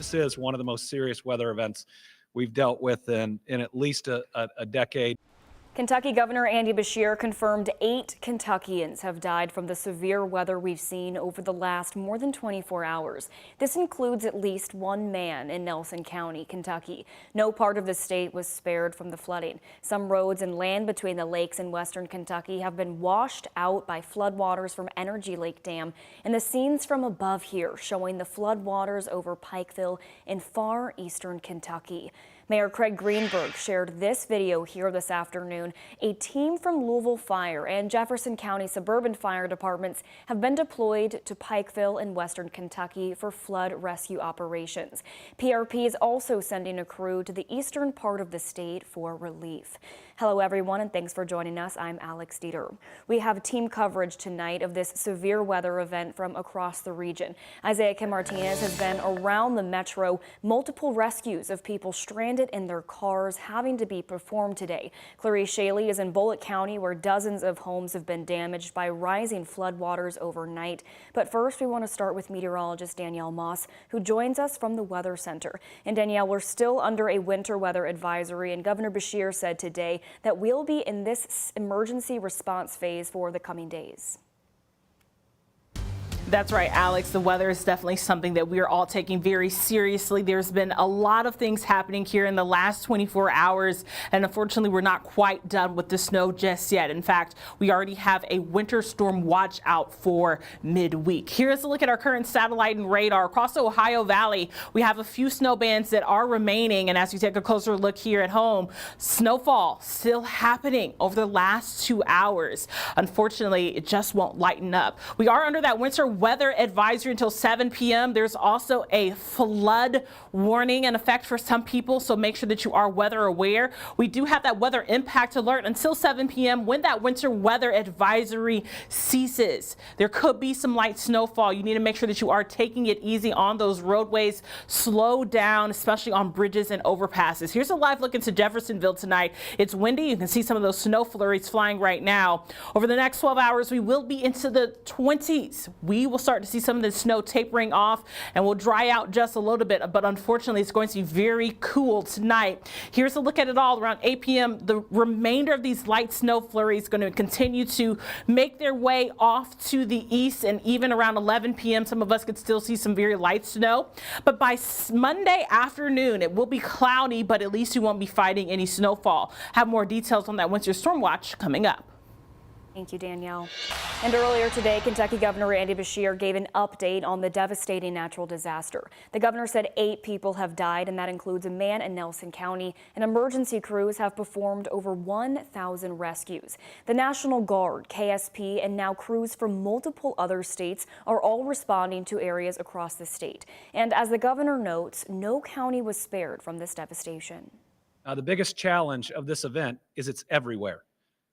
This is one of the most serious weather events we've dealt with in at least a decade. Kentucky Governor Andy Beshear confirmed 8 Kentuckians have died from the severe weather we've seen over the last more than 24 hours. This includes at least 1 man in Nelson County, Kentucky. No part of the state was spared from the flooding. Some roads and land between the lakes in western Kentucky have been washed out by floodwaters from Energy Lake Dam, and the scenes from above here showing the floodwaters over Pikeville in far eastern Kentucky. Mayor Craig Greenberg shared this video here this afternoon. A team from Louisville Fire and Jefferson County Suburban Fire Departments have been deployed to Pikeville in western Kentucky for flood rescue operations. PRP is also sending a crew to the eastern part of the state for relief. Hello everyone, and thanks for joining us. I'm Alex Dieter. We have team coverage tonight of this severe weather event from across the region. Isaiah Kim Martinez has been around the metro. Multiple rescues of people stranded in their cars having to be performed today. Clarice Shaley is in Bullitt County, where dozens of homes have been damaged by rising floodwaters overnight. But first, we want to start with meteorologist Danielle Moss, who joins us from the Weather Center. And Danielle, we're still under a winter weather advisory, and Governor Beshear said today that we'll be in this emergency response phase for the coming days. That's right, Alex. The weather is definitely something that we are all taking very seriously. There's been a lot of things happening here in the last 24 hours, and unfortunately, we're not quite done with the snow just yet. In fact, we already have a winter storm watch out for midweek. Here's a look at our current satellite and radar. Across the Ohio Valley, we have a few snow bands that are remaining, and as you take a closer look here at home, snowfall still happening over the last 2 hours. Unfortunately, it just won't lighten up. We are under that winter weather advisory until 7 p.m. There's also a flood warning in effect for some people, so make sure that you are weather aware. We do have that weather impact alert until 7 p.m. when that winter weather advisory ceases. There could be some light snowfall. You need to make sure that you are taking it easy on those roadways. Slow down, especially on bridges and overpasses. Here's a live look into Jeffersonville tonight. It's windy. You can see some of those snow flurries flying right now. Over the next 12 hours, we will be into the 20s. We will start to see some of the snow tapering off and will dry out just a little bit, but unfortunately it's going to be very cool tonight. Here's a look at it all around 8 p.m. The remainder of these light snow flurries going to continue to make their way off to the east, and even around 11 p.m. some of us could still see some very light snow. But by Monday afternoon it will be cloudy, but at least you won't be fighting any snowfall. Have more details on that winter storm watch coming up. Thank you, Danielle. And earlier today, Kentucky Governor Andy Beshear gave an update on the devastating natural disaster. The governor said 8 people have died, and that includes a man in Nelson County, and emergency crews have performed over 1,000 rescues. The National Guard, KSP, and now crews from multiple other states are all responding to areas across the state. And as the governor notes, no county was spared from this devastation. The biggest challenge of this event is it's everywhere.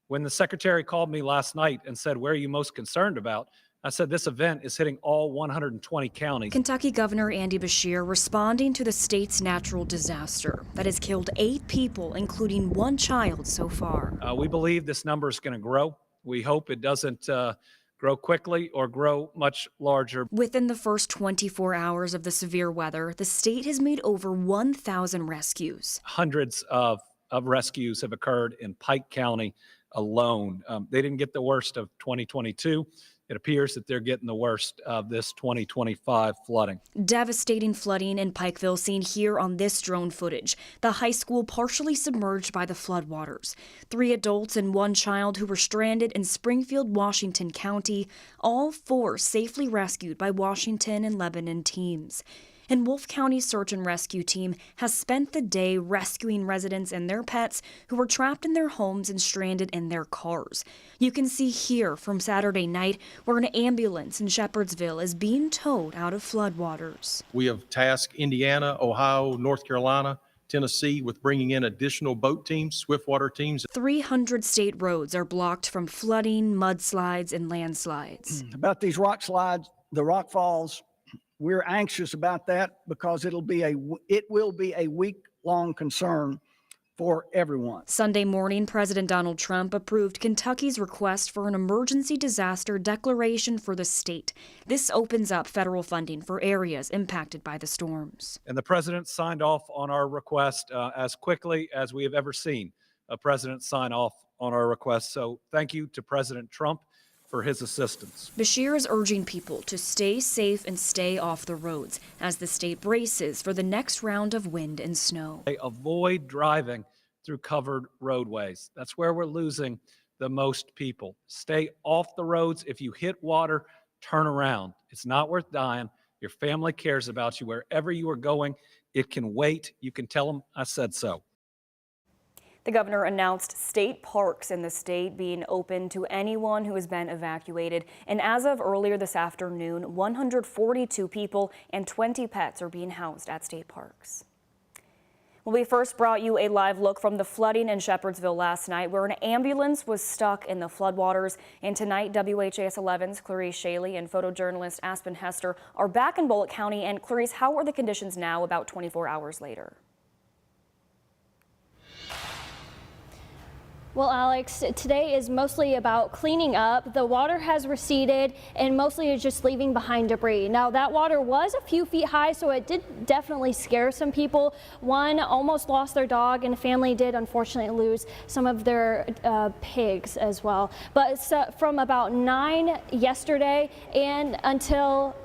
When the secretary called me last night and said, "Where are you most concerned about?" I said, this event is hitting all 120 counties. Kentucky Governor Andy Beshear responding to the state's natural disaster that has killed 8 people, including 1 child so far. We believe this number is going to grow. We hope it doesn't grow quickly or grow much larger. Within the first 24 hours of the severe weather, the state has made over 1,000 rescues. Hundreds of rescues have occurred in Pike County alone. They didn't get the worst of 2022. It appears that they're getting the worst of this 2025 flooding. Devastating flooding in Pikeville seen here on this drone footage. The high school partially submerged by the floodwaters. 3 adults and 1 child who were stranded in Springfield, Washington County. All 4 safely rescued by Washington and Lebanon teams. And Wolfe County's search and rescue team has spent the day rescuing residents and their pets who were trapped in their homes and stranded in their cars. You can see here from Saturday night where an ambulance in Shepherdsville is being towed out of floodwaters. We have tasked Indiana, Ohio, North Carolina, Tennessee with bringing in additional boat teams, swiftwater teams. 300 state roads are blocked from flooding, mudslides, and landslides. About these rock slides, the rock falls, we're anxious about that because it will be a week-long concern for everyone. Sunday morning, President Donald Trump approved Kentucky's request for an emergency disaster declaration for the state. This opens up federal funding for areas impacted by the storms. And the president signed off on our request as quickly as we have ever seen a president sign off on our request. So thank you to President Trump for his assistance. Beshear is urging people to stay safe and stay off the roads as the state braces for the next round of wind and snow. Avoid driving through covered roadways. That's where we're losing the most people. Stay off the roads. If you hit water, turn around. It's not worth dying. Your family cares about you. Wherever you are going, it can wait. You can tell them I said so. The governor announced state parks in the state being open to anyone who has been evacuated. And as of earlier this afternoon, 142 people and 20 pets are being housed at state parks. Well, we first brought you a live look from the flooding in Shepherdsville last night, where an ambulance was stuck in the floodwaters. And tonight, WHAS11's Clarice Shaley and photojournalist Aspen Hester are back in Bullitt County. And Clarice, how are the conditions now about 24 hours later? Well, Alex, today is mostly about cleaning up. The water has receded and mostly is just leaving behind debris. Now, that water was a few feet high, so it did definitely scare some people. One almost lost their dog, and a family did unfortunately lose some of their pigs as well. But from about 9 yesterday and until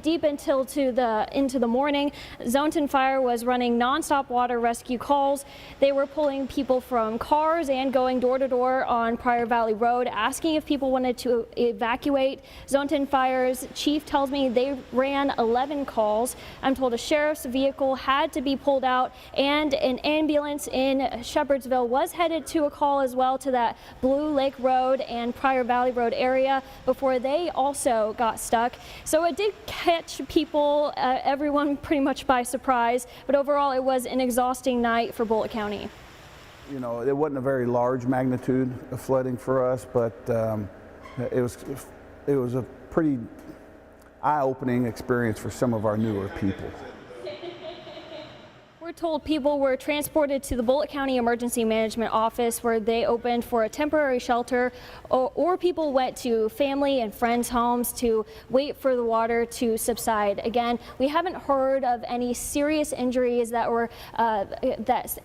deep into the morning, Zone 10 Fire was running nonstop water rescue calls. They were pulling people from cars and going door to door on Prior Valley Road, asking if people wanted to evacuate. Zone 10 Fire's chief tells me they ran 11 calls. I'm told a sheriff's vehicle had to be pulled out, and an ambulance in Shepherdsville was headed to a call as well to that Blue Lake Road and Prior Valley Road area before they also got stuck. So it did catch people, everyone pretty much by surprise, but overall it was an exhausting night for Bullitt County. You know, it wasn't a very large magnitude of flooding for us, but it was a pretty eye-opening experience for some of our newer people. We're told people were transported to the Bullitt County Emergency Management Office, where they opened for a temporary shelter, or people went to family and friends' homes to wait for the water to subside. Again, we haven't heard of any serious injuries that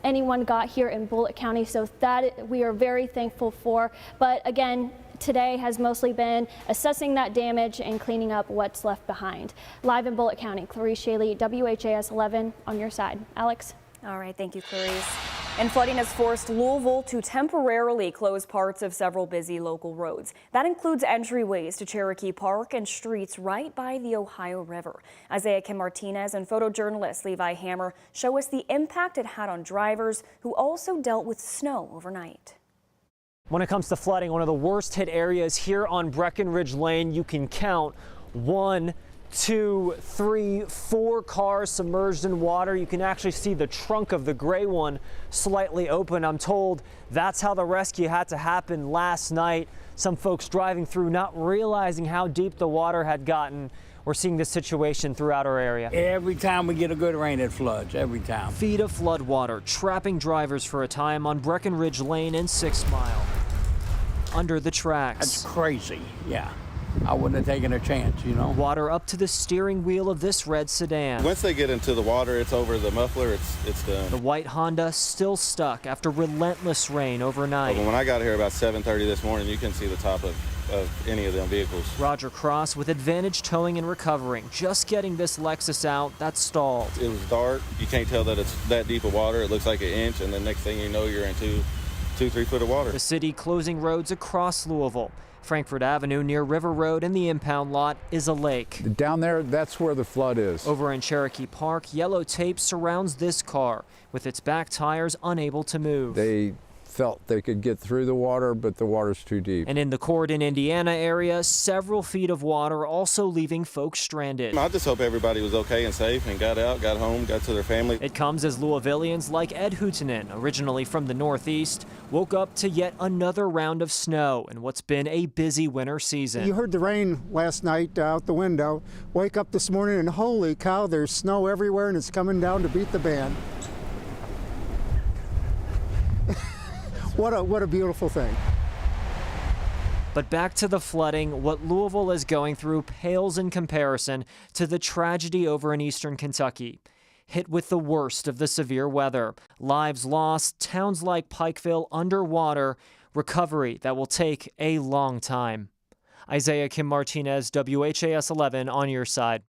anyone got here in Bullitt County, so that we are very thankful for. But again, today has mostly been assessing that damage and cleaning up what's left behind. Live in Bullitt County, Clarice Shaley, WHAS 11 on your side. Alex? All right, thank you, Clarice. And flooding has forced Louisville to temporarily close parts of several busy local roads. That includes entryways to Cherokee Park and streets right by the Ohio River. Isaiah Kim Martinez and photojournalist Levi Hammer show us the impact it had on drivers who also dealt with snow overnight. When it comes to flooding, one of the worst hit areas here on Breckenridge Lane, you can count 1, 2, 3, 4 cars submerged in water. You can actually see the trunk of the gray one slightly open. I'm told that's how the rescue had to happen last night. Some folks driving through not realizing how deep the water had gotten. We're seeing this situation throughout our area. Every time we get a good rain, it floods, every time. Feet of flood water trapping drivers for a time on Breckenridge Lane and 6 Mile. Under the tracks. That's crazy, yeah. I wouldn't have taken a chance, you know. Water up to the steering wheel of this red sedan. Once they get into the water, it's over the muffler, it's done. The white Honda still stuck after relentless rain overnight. When I got here about 7:30 this morning, you can see the top of any of them vehicles. Roger Cross with Advantage Towing and Recovering, just getting this Lexus out that stalled. It was dark. You can't tell that it's that deep of water. It looks like an inch, and the next thing you know, you're in 2-3 foot of water. The city closing roads across Louisville. Frankfort Avenue near River Road and the impound lot is a lake. Down there, that's where the flood is. Over in Cherokee Park, yellow tape surrounds this car with its back tires unable to move. They felt they could get through the water, but the water's too deep. And in the Corydon, Indiana area, several feet of water also leaving folks stranded. I just hope everybody was okay and safe and got out, got home, got to their family. It comes as Louisvillians like Ed Hootinen, originally from the Northeast, woke up to yet another round of snow in what's been a busy winter season. You heard the rain last night out the window. Wake up this morning and holy cow, there's snow everywhere and it's coming down to beat the band. what a beautiful thing. But back to the flooding, what Louisville is going through pales in comparison to the tragedy over in eastern Kentucky. Hit with the worst of the severe weather. Lives lost, towns like Pikeville underwater, recovery that will take a long time. Isaiah Kim Martinez, WHAS 11 on your side.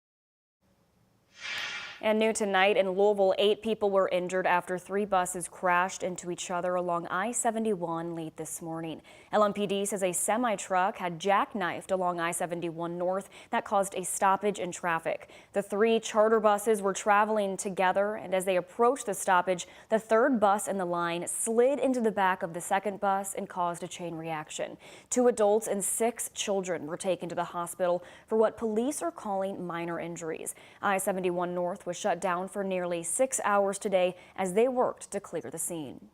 And new tonight in Louisville, 8 people were injured after 3 buses crashed into each other along I-71 late this morning. LMPD says a semi-truck had jackknifed along I-71 north that caused a stoppage in traffic. The 3 charter buses were traveling together, and as they approached the stoppage, the 3rd bus in the line slid into the back of the 2nd bus and caused a chain reaction. 2 adults and 6 children were taken to the hospital for what police are calling minor injuries. I-71 north was shut down for nearly 6 hours today as they worked to clear the scene.